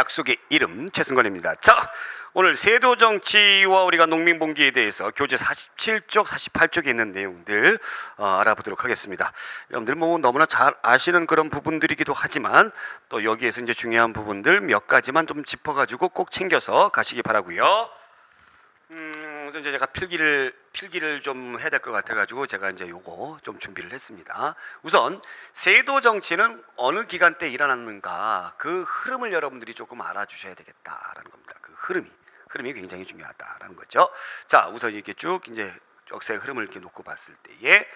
약속의 이름 최승건입니다. 자, 오늘 세도정치와 우리가 농민봉기에 대해서 교재 47쪽, 48쪽에 있는 내용들 알아보도록 하겠습니다. 여러분들 뭐 너무나 잘 아시는 그런 부분들이기도 하지만 또 여기에서 이제 중요한 부분들 몇 가지만 좀 짚어가지고 꼭 챙겨서 가시기 바라고요. 우선 이제 제가 필기를 좀 해야 될 것 같아가지고 제가 이제 요거 좀 준비를 했습니다. 우선 세도 정치는 어느 기간 때 일어났는가 그 흐름을 여러분들이 조금 알아주셔야 되겠다라는 겁니다. 그 흐름이 굉장히 중요하다라는 거죠. 자, 우선 이렇게 쭉 이제 역사의 흐름을 이렇게 놓고 봤을 때에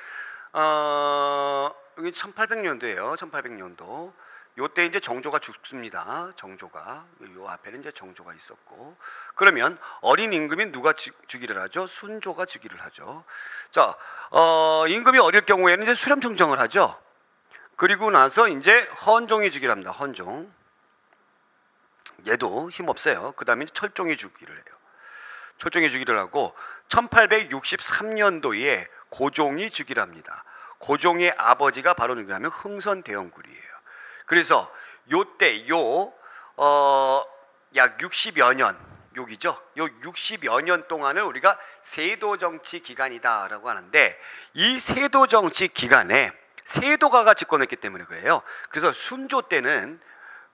여기 1800년도예요. 1800년도. 요때 이제 정조가 죽습니다. 정조가 요 앞에는 이제 정조가 있었고, 그러면 어린 임금인 누가 즉위를 하죠? 순조가 즉위를 하죠. 자, 임금이 어릴 경우에는 이제 수렴청정을 하죠. 그리고 나서 이제 헌종이 즉위를 합니다. 헌종. 얘도 힘 없어요. 그 다음에 철종이 즉위를 해요. 철종이 즉위를 하고 1863년도에 고종이 즉위를 합니다. 고종의 아버지가 바로 누구냐면 흥선대원군이에요. 그래서 요때 약 60여 년 여기죠. 요 60여 년 동안을 우리가 세도정치 기간이다라고 하는데, 이 세도정치 기간에 세도가가 집권했기 때문에 그래요. 그래서 순조 때는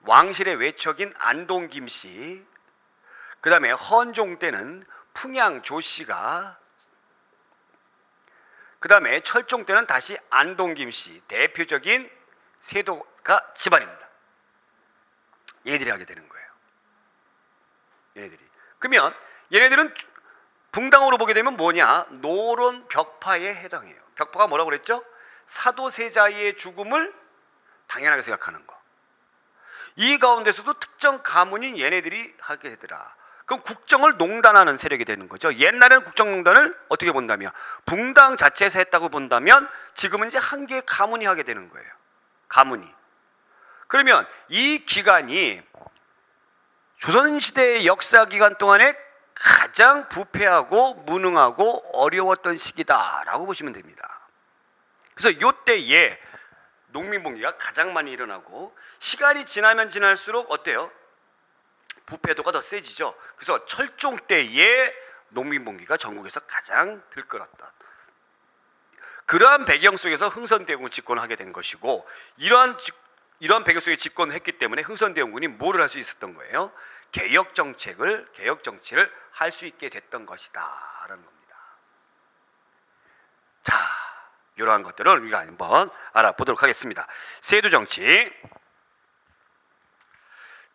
왕실의 외척인 안동 김씨, 그 다음에 헌종 때는 풍양 조씨가, 그 다음에 철종 때는 다시 안동 김씨, 대표적인 세도가 집안입니다. 얘들이 하게 되는 거예요. 얘네들이. 그러면 얘네들은 붕당으로 보게 되면 뭐냐? 노론 벽파에 해당해요. 벽파가 뭐라고 그랬죠? 사도세자의 죽음을 당연하게 생각하는 거. 이 가운데서도 특정 가문인 얘네들이 하게 되더라. 그럼 국정을 농단하는 세력이 되는 거죠. 옛날에는 국정농단을 어떻게 본다면 붕당 자체에서 했다고 본다면 지금은 이제 한 개의 가문이 하게 되는 거예요. 가문이. 그러면 이 기간이 조선시대의 역사 기간 동안에 가장 부패하고 무능하고 어려웠던 시기다라고 보시면 됩니다. 그래서 이때에 농민봉기가 가장 많이 일어나고, 시간이 지나면 지날수록 어때요? 부패도가 더 세지죠. 그래서 철종 때에 농민봉기가 전국에서 가장 들끓었던 그러한 배경 속에서 흥선대원군 집권을 하게 된 것이고, 이러한 배경 속에 집권을 했기 때문에 흥선대원군이 뭐를 할 수 있었던 거예요? 개혁 정치를 할 수 있게 됐던 것이다라는 겁니다. 자, 이러한 것들을 우리가 한번 알아보도록 하겠습니다. 세도 정치.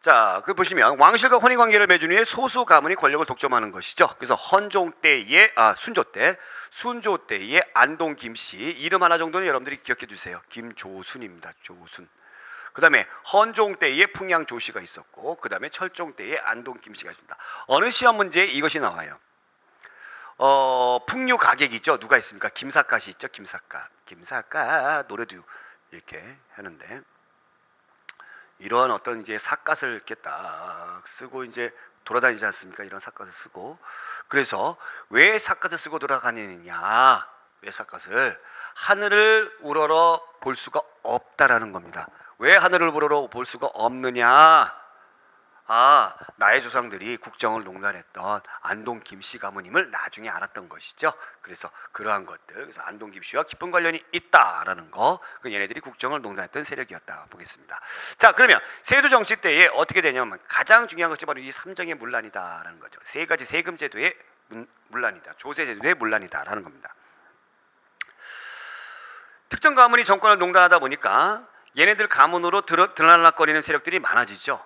자, 그 보시면 왕실과 혼인 관계를 맺은 후에 소수 가문이 권력을 독점하는 것이죠. 그래서 헌종 때에 순조 때에 안동 김씨, 이름 하나 정도는 여러분들이 기억해 주세요. 김조순입니다. 조순. 그 다음에 헌종 때에 풍양 조씨가 있었고, 그 다음에 철종 때에 안동 김씨가 있습니다. 어느 시험 문제에 이것이 나와요? 풍류 가객이죠. 누가 있습니까? 김삿갓이 있죠. 김삿갓 노래도 이렇게 하는데, 이러한 어떤 이제 삿갓을 이렇게 딱 쓰고 이제 돌아다니지 않습니까? 이런 삿갓을 쓰고. 그래서 왜 삿갓을 쓰고 돌아다니느냐? 왜 삿갓을? 하늘을 우러러 볼 수가 없다라는 겁니다. 왜 하늘을 우러러 볼 수가 없느냐? 나의 조상들이 국정을 농단했던 안동 김씨 가문임을 나중에 알았던 것이죠. 그래서 그러한 것들, 그래서 안동 김씨와 깊은 관련이 있다라는 거, 그 얘네들이 국정을 농단했던 세력이었다 보겠습니다. 자, 그러면 세도 정치 때에 어떻게 되냐면 가장 중요한 것이 바로 이 삼정의 문란이다라는 거죠. 세 가지 세금 제도의 문란이다, 조세 제도의 문란이다라는 겁니다. 특정 가문이 정권을 농단하다 보니까 얘네들 가문으로 들락거리는 세력들이 많아지죠.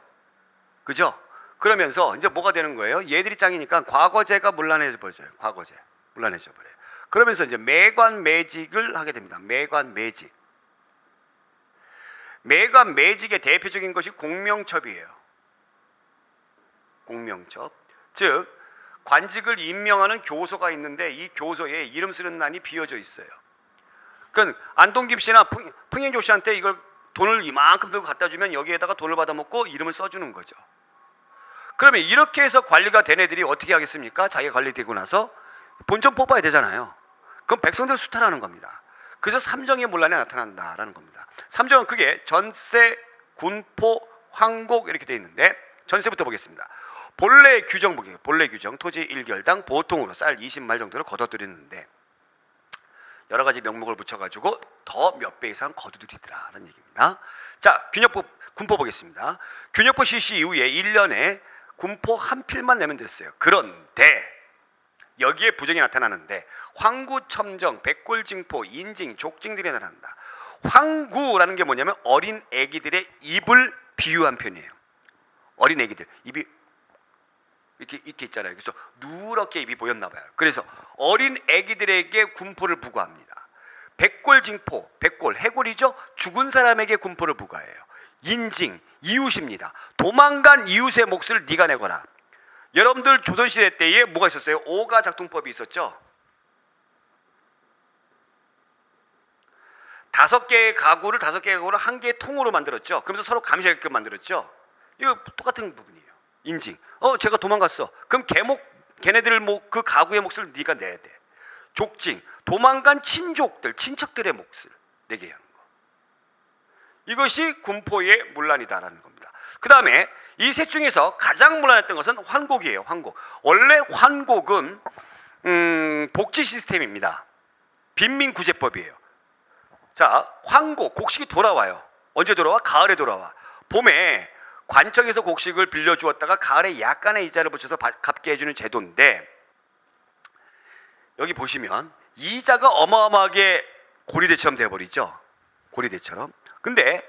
그죠? 그러면서 이제 뭐가 되는 거예요? 얘들이 짱이니까 과거제가 문란해져 버려요. 과거제 문란해져 버려요. 그러면서 이제 매관매직을 하게 됩니다. 매관매직. 매관매직의 대표적인 것이 공명첩이에요. 공명첩. 즉 관직을 임명하는 교소가 있는데, 이 교소에 이름 쓰는 난이 비어져 있어요. 그러니까 안동 김씨나 풍행조 씨한테 이걸 돈을 이만큼 들고 갖다 주면 여기에다가 돈을 받아먹고 이름을 써주는 거죠. 그러면 이렇게 해서 관리가 된 애들이 어떻게 하겠습니까? 자기가 관리되고 나서 본전 뽑아야 되잖아요. 그럼 백성들 수탈하는 겁니다. 그래서 삼정의 문란이 나타난다라는 겁니다. 삼정은 그게 전세, 군포, 황곡 이렇게 돼 있는데, 전세부터 보겠습니다. 본래 규정 보기. 본래 규정 토지 1결당 보통으로 쌀 20말 정도를 거둬들이는데 여러 가지 명목을 붙여가지고 더 몇 배 이상 거두들이더라라는 얘기입니다. 자, 균역법 군포 보겠습니다. 균역법 실시 이후에 1년에 군포 한 필만 내면 됐어요. 그런데 여기에 부정이 나타나는데 황구, 첨정, 백골징포, 인징, 족징들이 나타난다. 황구라는 게 뭐냐면 어린 애기들의 입을 비유한 표현이에요. 어린 애기들 입이 이렇게 있잖아요. 그래서 누렇게 입이 보였나 봐요. 그래서 어린 애기들에게 군포를 부과합니다. 백골징포, 백골 해골이죠. 죽은 사람에게 군포를 부과해요. 인징 이웃입니다. 도망간 이웃의 몫을 네가 내거라. 여러분들 조선시대 때에 뭐가 있었어요? 오가작동법이 있었죠. 5개의 가구를 5개의 가구를 한 개의 통으로 만들었죠. 그러면서 서로 감시하게끔 만들었죠. 이거 똑같은 부분이에요. 인징. 제가 도망갔어. 그럼 걔네들 그 가구의 몫을 네가 내야 돼. 족징. 도망간 친족들, 친척들의 몫을 내게 하는 거. 이것이 군포의 문란이다라는 겁니다. 그 다음에 이 셋 중에서 가장 문란했던 것은 환곡이에요. 환곡. 원래 환곡은 복지 시스템입니다. 빈민구제법이에요. 자, 환곡, 곡식이 돌아와요. 언제 돌아와? 가을에 돌아와. 봄에 관청에서 곡식을 빌려주었다가 가을에 약간의 이자를 붙여서 갚게 해주는 제도인데 여기 보시면 이자가 어마어마하게 고리대처럼 돼버리죠. 고리대처럼. 근데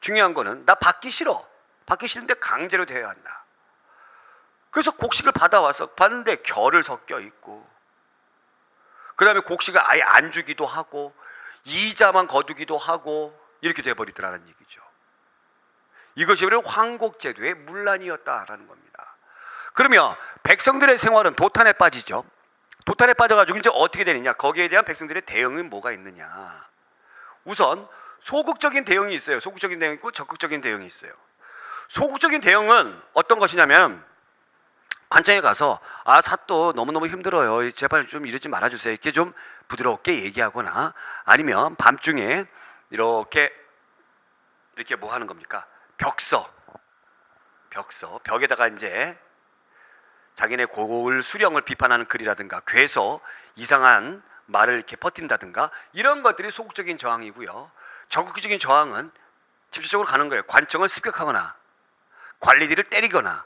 중요한 거는 나 받기 싫어. 받기 싫은데 강제로 돼야 한다. 그래서 곡식을 받아와서 봤는데 결을 섞여 있고 그 다음에 곡식을 아예 안 주기도 하고 이자만 거두기도 하고 이렇게 돼버리더라는 얘기죠. 이것이 바로 황곡제도의 문란이었다라는 겁니다. 그러면 백성들의 생활은 도탄에 빠지죠. 도탄에 빠져가지고 이제 어떻게 되느냐? 거기에 대한 백성들의 대응은 뭐가 있느냐? 우선 소극적인 대응이 있어요. 소극적인 대응이 있고 적극적인 대응이 있어요. 소극적인 대응은 어떤 것이냐면 관청에 가서 사또 너무너무 힘들어요. 제발 좀 이러지 말아주세요. 이렇게 좀 부드럽게 얘기하거나 아니면 밤중에 이렇게 뭐 하는 겁니까? 벽에다가 이제 자기네 고을 수령을 비판하는 글이라든가 괴서 이상한 말을 이렇게 퍼뜨린다든가 이런 것들이 소극적인 저항이고요. 적극적인 저항은 직접적으로 가는 거예요. 관청을 습격하거나 관리들을 때리거나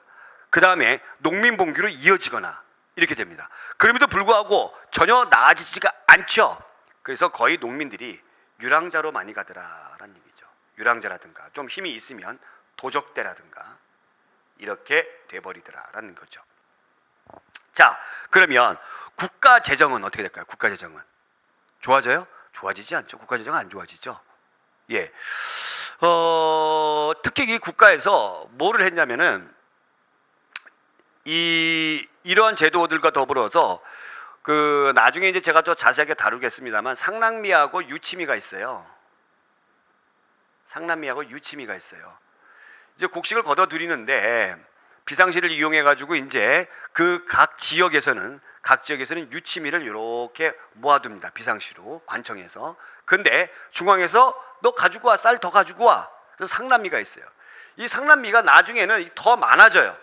그 다음에 농민봉기로 이어지거나 이렇게 됩니다. 그럼에도 불구하고 전혀 나아지지가 않죠. 그래서 거의 농민들이 유랑자로 많이 가더라라는 얘기죠. 유랑자라든가 좀 힘이 있으면 도적대라든가 이렇게 돼버리더라라는 거죠. 자, 그러면 국가 재정은 어떻게 될까요? 국가 재정은 좋아져요? 좋아지지 않죠. 국가 재정은 안 좋아지죠. 예, 특히 이 국가에서 뭐를 했냐면은 이러한 제도들과 더불어서 나중에 이제 제가 좀 자세하게 다루겠습니다만 상랑미하고 유치미가 있어요. 상랑미하고 유치미가 있어요. 이제 곡식을 걷어들이는데 비상시를 이용해 가지고 이제 그 각 지역에서는 유치미를 이렇게 모아둡니다. 비상시로 관청에서. 근데 중앙에서 너 가지고 와, 쌀 더 가지고 와. 그래서 상남미가 있어요. 이 상남미가 나중에는 더 많아져요.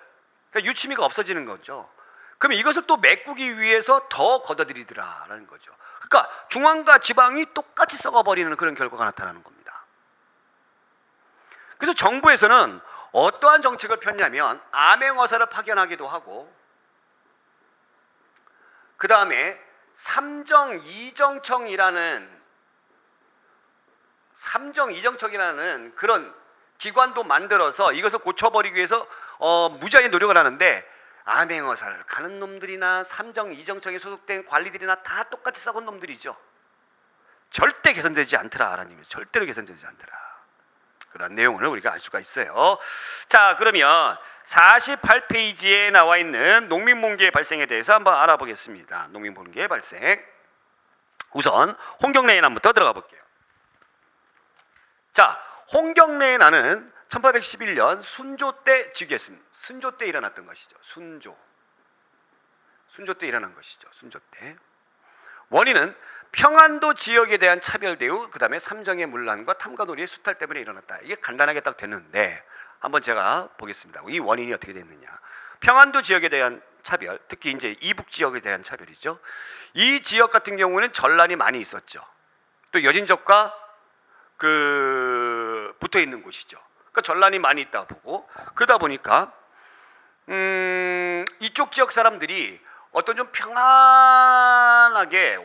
그러니까 유치미가 없어지는 거죠. 그럼 이것을 또 메꾸기 위해서 더 걷어들이더라라는 거죠. 그러니까 중앙과 지방이 똑같이 썩어버리는 그런 결과가 나타나는 겁니다. 그래서 정부에서는 어떠한 정책을 폈냐면 암행어사를 파견하기도 하고 그 다음에 삼정이정청이라는 그런 기관도 만들어서 이것을 고쳐버리기 위해서 무지하게 노력을 하는데 암행어사를 가는 놈들이나 삼정이정청에 소속된 관리들이나 다 똑같이 썩은 놈들이죠. 절대 개선되지 않더라라는 의미죠. 절대로 개선되지 않더라. 그런 내용을 우리가 알 수가 있어요. 자, 그러면 48페이지에 나와 있는 농민봉기의 발생에 대해서 한번 알아보겠습니다. 농민봉기의 발생. 우선 홍경래의 난부터 들어가 볼게요. 자, 홍경래의 난은 1811년 순조 때 즉위했습니다. 순조 때 일어났던 것이죠. 순조 때 일어난 것이죠. 순조 때. 원인은 평안도 지역에 대한 차별 대우, 그 다음에 삼정의 문란과 탐관오리의 수탈 때문에 일어났다. 이게 간단하게 딱 됐는데 한번 제가 보겠습니다. 이 원인이 어떻게 됐느냐. 평안도 지역에 대한 차별, 특히 이제 이북 지역에 대한 차별이죠. 이 지역 같은 경우는 전란이 많이 있었죠. 또 여진족과 붙어 있는 곳이죠. 그러니까 전란이 많이 있다 보고, 그러다 보니까 이쪽 지역 사람들이 어떤 좀 평안하게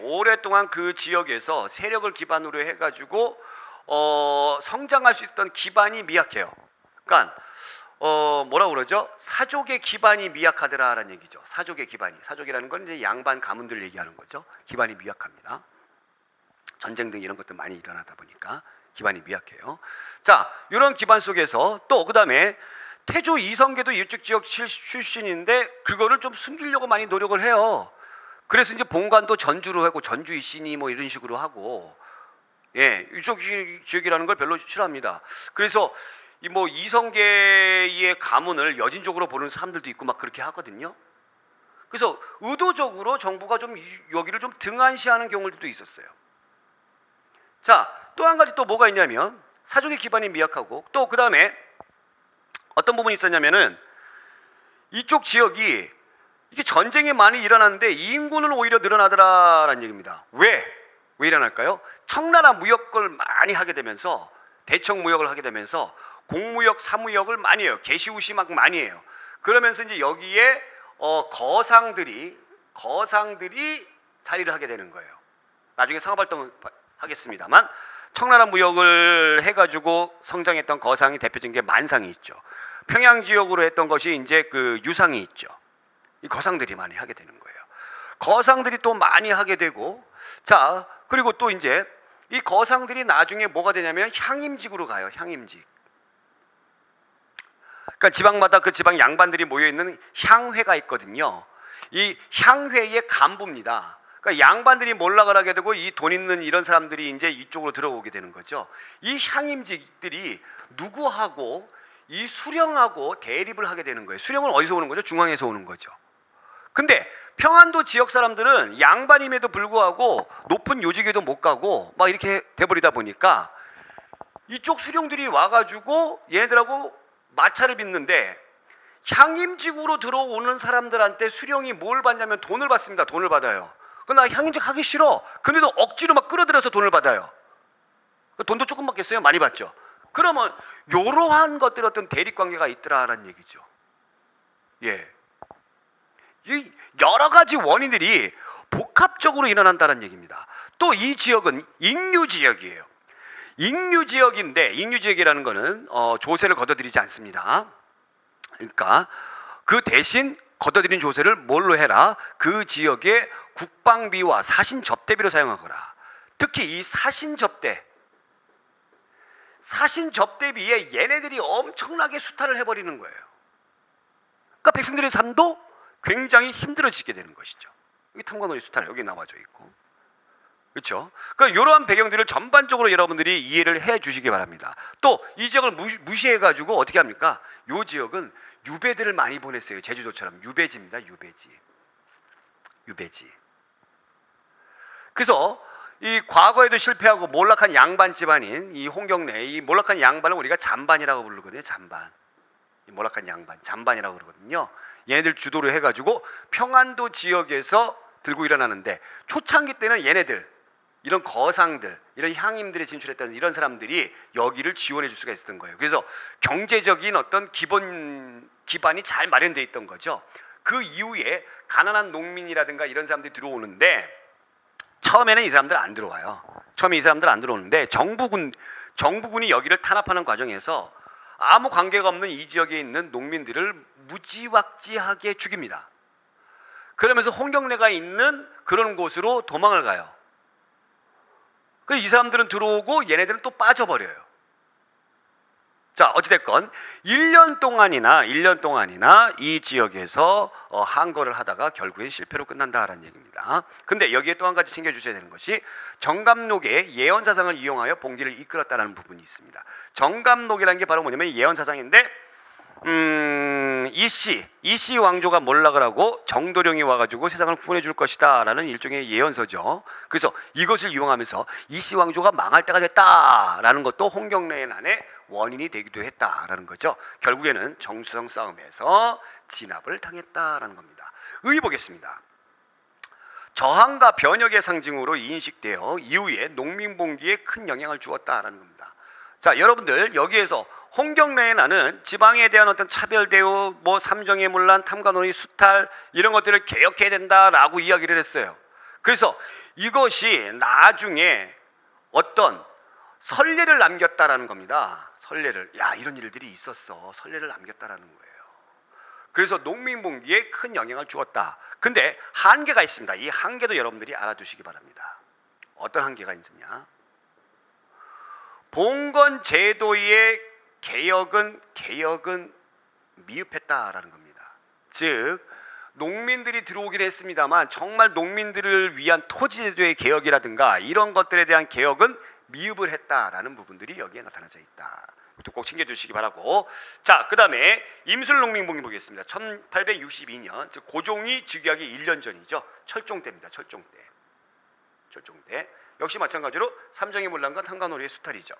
오랫동안 그 지역에서 세력을 기반으로 해가지고 성장할 수 있던 기반이 미약해요. 그러니까 뭐라 그러죠? 사족의 기반이 미약하더라라는 얘기죠. 사족의 기반이, 사족이라는 건 이제 양반 가문들 얘기하는 거죠. 기반이 미약합니다. 전쟁 등 이런 것들 많이 일어나다 보니까 기반이 미약해요. 자, 이런 기반 속에서 또 그다음에 태조 이성계도 이쪽 지역 출신인데 그거를 좀 숨기려고 많이 노력을 해요. 그래서 이제 본관도 전주로 하고 전주 이신이 뭐 이런 식으로 하고, 예, 이쪽 지역이라는 걸 별로 싫어합니다. 그래서 이 뭐 이성계의 가문을 여진족으로 보는 사람들도 있고 막 그렇게 하거든요. 그래서 의도적으로 정부가 좀 여기를 좀 등한시하는 경우들도 있었어요. 자, 또 한 가지 또 뭐가 있냐면 사족의 기반이 미약하고, 또 그 다음에 어떤 부분이 있었냐면은 이쪽 지역이 이게 전쟁이 많이 일어났는데 인구는 오히려 늘어나더라라는 얘기입니다. 왜 일어날까요? 청나라 무역을 많이 하게 되면서, 대청 무역을 하게 되면서 공무역, 사무역을 많이 해요. 개시우시 막 많이 해요. 그러면서 이제 여기에 거상들이 자리를 하게 되는 거예요. 나중에 상업활동 하겠습니다만 청나라 무역을 해가지고 성장했던 거상이 대표적인 게 만상이 있죠. 평양 지역으로 했던 것이 이제 그 유상이 있죠. 이 거상들이 많이 하게 되는 거예요. 거상들이 또 많이 하게 되고, 자, 그리고 또 이제 이 거상들이 나중에 뭐가 되냐면 향임직으로 가요. 향임직. 그러니까 지방마다 그 지방 양반들이 모여 있는 향회가 있거든요. 이 향회의 간부입니다. 그러니까 양반들이 몰락을 하게 되고 이 돈 있는 이런 사람들이 이제 이쪽으로 들어오게 되는 거죠. 이 향임직들이 누구하고 이 수령하고 대립을 하게 되는 거예요. 수령은 어디서 오는 거죠? 중앙에서 오는 거죠. 근데 평안도 지역 사람들은 양반임에도 불구하고 높은 요직에도 못 가고 막 이렇게 돼버리다 보니까 이쪽 수령들이 와가지고 얘네들하고 마찰을 빚는데, 향임직으로 들어오는 사람들한테 수령이 뭘 받냐면 돈을 받습니다. 돈을 받아요. 나 향임직 하기 싫어. 근데도 억지로 막 끌어들여서 돈을 받아요. 돈도 조금 받겠어요? 많이 받죠. 그러면 이러한 것들 어떤 대립관계가 있더라라는 얘기죠. 예, 이 여러 가지 원인들이 복합적으로 일어난다는 얘기입니다. 또 이 지역은 인류 지역이에요. 인류 지역인데, 인류 지역이라는 거는 조세를 걷어들이지 않습니다. 그러니까 그 대신 걷어들인 조세를 뭘로 해라? 그 지역의 국방비와 사신 접대비로 사용하거라. 특히 이 사신 접대비에 얘네들이 엄청나게 수탈을 해버리는 거예요. 그러니까 백성들의 삶도 굉장히 힘들어지게 되는 것이죠. 여기 탐관오리 수탈 여기 나와져 있고, 그렇죠? 그러니까 이러한 배경들을 전반적으로 여러분들이 이해를 해 주시기 바랍니다. 또 이 지역을 무시해가지고 어떻게 합니까? 이 지역은 유배들을 많이 보냈어요. 제주도처럼 유배지입니다. 유배지. 그래서 이 과거에도 실패하고 몰락한 양반 집안인 이 홍경래, 이 몰락한 양반을 우리가 잔반이라고 부르거든요. 잔반. 이 몰락한 양반, 잔반이라고 그러거든요. 얘네들 주도를 해가지고 평안도 지역에서 들고 일어나는데, 초창기 때는 얘네들, 이런 거상들, 이런 향임들이 진출했던 이런 사람들이 여기를 지원해 줄 수가 있었던 거예요. 그래서 경제적인 어떤 기반이 잘 마련되어 있던 거죠. 그 이후에 가난한 농민이라든가 이런 사람들이 들어오는데, 처음에는 이 사람들 안 들어와요. 처음에 이 사람들 안 들어오는데 정부군이 여기를 탄압하는 과정에서 아무 관계가 없는 이 지역에 있는 농민들을 무지막지하게 죽입니다. 그러면서 홍경래가 있는 그런 곳으로 도망을 가요. 이 사람들은 들어오고 얘네들은 또 빠져버려요. 자, 어찌됐건 1년 동안이나 이 지역에서 항거를 하다가 결국엔 실패로 끝난다라는 얘기입니다. 근데 여기에 또 한 가지 챙겨주셔야 되는 것이 정감록의 예언사상을 이용하여 봉기를 이끌었다는 부분이 있습니다. 정감록이라는 게 바로 뭐냐면 예언사상인데, 이씨 왕조가 몰락을 하고 정도령이 와가지고 세상을 구원해 줄 것이다 라는 일종의 예언서죠. 그래서 이것을 이용하면서 이씨 왕조가 망할 때가 됐다라는 것도 홍경래의 난에 원인이 되기도 했다라는 거죠. 결국에는 정수성 싸움에서 진압을 당했다라는 겁니다. 의의 보겠습니다. 저항과 변혁의 상징으로 인식되어 이후에 농민봉기에 큰 영향을 주었다라는 겁니다. 자, 여러분들 여기에서 홍경래의 나는 지방에 대한 어떤 차별 대우, 뭐 삼정의 문란, 탐관오리, 수탈 이런 것들을 개혁해야 된다라고 이야기를 했어요. 그래서 이것이 나중에 어떤 선례를 남겼다라는 겁니다. 선례를, 야, 이런 일들이 있었어. 선례를 남겼다라는 거예요. 그래서 농민봉기에 큰 영향을 주었다. 근데 한계가 있습니다. 이 한계도 여러분들이 알아두시기 바랍니다. 어떤 한계가 있느냐? 봉건 제도의 개혁은 미흡했다라는 겁니다. 즉 농민들이 들어오긴 했습니다만 정말 농민들을 위한 토지제도의 개혁이라든가 이런 것들에 대한 개혁은 미흡을 했다라는 부분들이 여기에 나타나져 있다. 이것도 꼭 챙겨주시기 바라고. 자, 그 다음에 임술농민봉기 보겠습니다. 1862년, 즉 고종이 즉위하기 1년 전이죠. 철종대입니다. 철종대. 역시 마찬가지로 삼정의 문란과 탐관오리의 수탈이죠.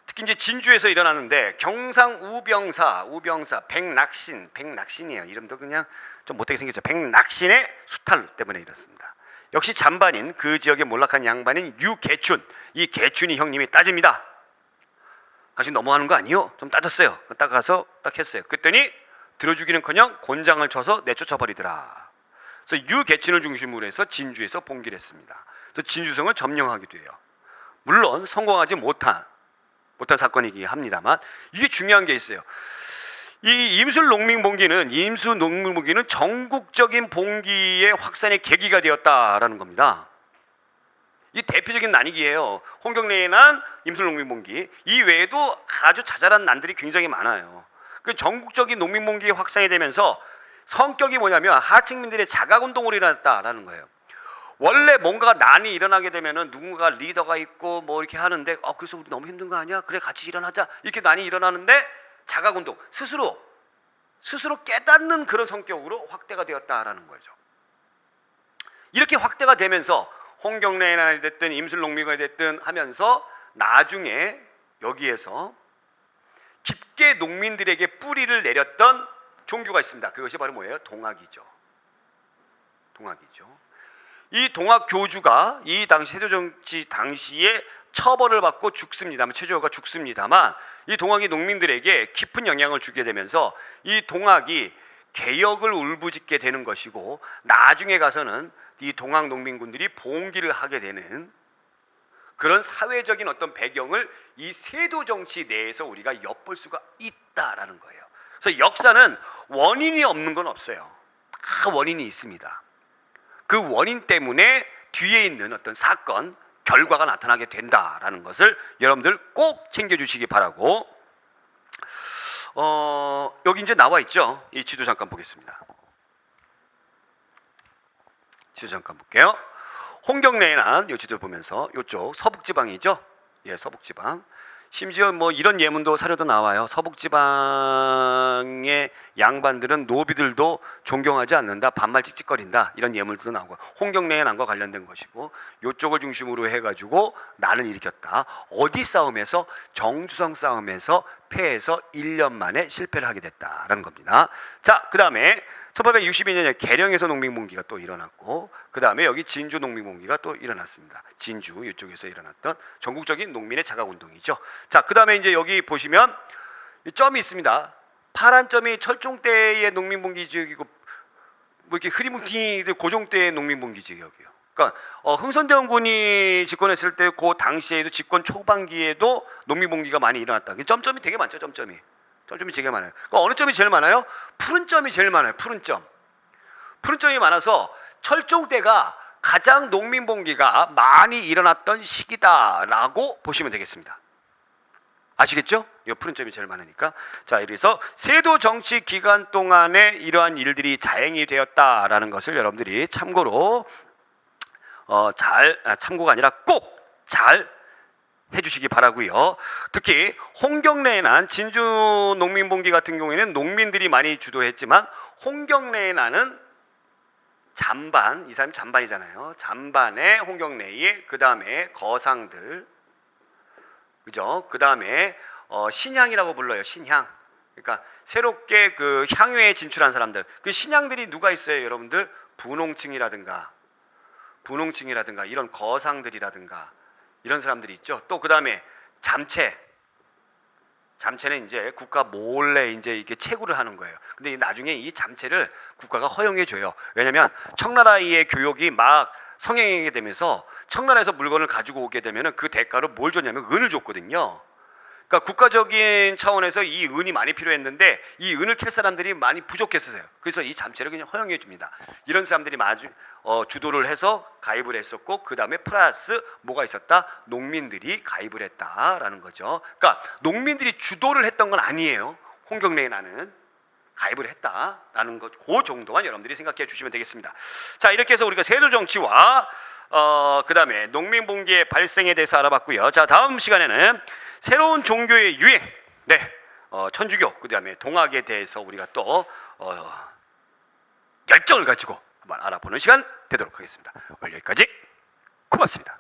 특히 이제 진주에서 일어나는데 경상 우병사 백낙신이에요. 이름도 그냥 좀 못되게 생겼죠. 백낙신의 수탈 때문에 이렇습니다. 역시 잔반인 그 지역에 몰락한 양반인 유계춘, 이 계춘이 형님이 따집니다. 당신 너무하는 거 아니요? 좀 따졌어요. 딱 가서 딱 했어요. 그랬더니 들어주기는커녕 곤장을 쳐서 내쫓아버리더라. 그래서 유계춘을 중심으로 해서 진주에서 봉기를 했습니다. 그래서 진주성을 점령하기도 해요. 물론 성공하지 못한 사건이긴 합니다만 이게 중요한 게 있어요. 이 임술농민봉기는 전국적인 봉기의 확산의 계기가 되었다라는 겁니다. 이 대표적인 난이기예요. 홍경래의 난, 임술농민봉기. 이 외에도 아주 자잘한 난들이 굉장히 많아요. 그 전국적인 농민봉기의 확산이 되면서 성격이 뭐냐면 하층민들의 자각운동으로 일어났다라는 거예요. 원래 뭔가 난이 일어나게 되면은 누군가 리더가 있고 뭐 이렇게 하는데 그래서 우리 너무 힘든 거 아니야? 그래 같이 일어나자. 이렇게 난이 일어나는데 자각운동, 스스로 깨닫는 그런 성격으로 확대가 되었다라는 거죠. 이렇게 확대가 되면서 홍경래의 난이 됐든 임술농민이 됐든 하면서 나중에 여기에서 깊게 농민들에게 뿌리를 내렸던 종교가 있습니다. 그것이 바로 뭐예요? 동학이죠. 이 동학 교주가 이 당시 세조정치 당시에 처벌을 받고 죽습니다만, 최조가 죽습니다만, 이 동학이 농민들에게 깊은 영향을 주게 되면서 이 동학이 개혁을 울부짖게 되는 것이고, 나중에 가서는 이 동학 농민군들이 봉기를 하게 되는 그런 사회적인 어떤 배경을 이 세도정치 내에서 우리가 엿볼 수가 있다라는 거예요. 그래서 역사는 원인이 없는 건 없어요. 다 원인이 있습니다. 그 원인 때문에 뒤에 있는 어떤 사건, 결과가 나타나게 된다라는 것을 여러분들 꼭 챙겨주시기 바라고. 여기 이제 나와 있죠. 이 지도 잠깐 보겠습니다. 지도 잠깐 볼게요. 홍경래의 난, 이 지도 보면서 이쪽 서북지방이죠. 예, 서북지방. 심지어 뭐 이런 예문도 사료도 나와요. 서북지방의 양반들은 노비들도 존경하지 않는다, 반말 찍찍거린다, 이런 예문도 나오고, 홍경래의 난과 관련된 것이고, 이쪽을 중심으로 해가지고 난을 일으켰다. 어디 싸움에서? 정수성 싸움에서 패해서 1년 만에 실패를 하게 됐다라는 겁니다. 자, 그 다음에 1862년에 계령에서 농민봉기가 또 일어났고, 그 다음에 여기 진주 농민봉기가 또 일어났습니다. 진주 이쪽에서 일어났던 전국적인 농민의 자각운동이죠. 자, 그 다음에 이제 여기 보시면 이 점이 있습니다. 파란 점이 철종 때의 농민봉기 지역이고, 뭐 이렇게 흐리뭉탱이 고종 때의 농민봉기 지역이에요. 그러니까 흥선대원군이 집권했을 때 그 당시에도 집권 초반기에도 농민봉기가 많이 일어났다. 점점이 되게 많죠. 점점이 되게 많아요. 그러니까 어느 점이 제일 많아요? 푸른 점이 제일 많아요. 푸른 점이 많아서 철종 때가 가장 농민봉기가 많이 일어났던 시기다라고 보시면 되겠습니다. 아시겠죠? 이 푸른 점이 제일 많으니까. 자, 이래서 세도 정치 기간 동안에 이러한 일들이 자행이 되었다라는 것을 여러분들이 참고로 참고가 아니라 꼭 잘 해주시기 바라고요. 특히 홍경래의 난, 진주 농민봉기 같은 경우에는 농민들이 많이 주도했지만, 홍경래의 난은 잔반, 이 사람이 잔반이잖아요. 잔반의 홍경래의, 그 다음에 거상들, 그죠? 그 다음에 신향이라고 불러요. 신향. 그러니까 새롭게 그 향유에 진출한 사람들. 그 신향들이 누가 있어요, 여러분들? 분홍층이라든가 이런 거상들이라든가 이런 사람들이 있죠. 또 그 다음에 잠체는 이제 국가 몰래 이제 이렇게 채굴을 하는 거예요. 근데 나중에 이 잠체를 국가가 허용해 줘요. 왜냐면 청나라의 교역이 막 성행하게 되면서 청나라에서 물건을 가지고 오게 되면은 그 대가로 뭘 줬냐면 은을 줬거든요. 그러니까 국가적인 차원에서 이 은이 많이 필요했는데 이 은을 캘 사람들이 많이 부족했어요. 그래서 이 잠체를 그냥 허용해 줍니다. 이런 사람들이 주도를 해서 가입을 했었고, 그 다음에 플러스 뭐가 있었다? 농민들이 가입을 했다라는 거죠. 그러니까 농민들이 주도를 했던 건 아니에요. 홍경래의 나는 가입을 했다라는 것, 그 정도만 여러분들이 생각해 주시면 되겠습니다. 자, 이렇게 해서 우리가 세조 정치와 그 다음에 농민봉기의 발생에 대해서 알아봤고요. 자, 다음 시간에는 새로운 종교의 유행, 천주교, 그 다음에 동학에 대해서 우리가 또 열정을 가지고 한번 알아보는 시간 되도록 하겠습니다. 오늘 여기까지. 고맙습니다.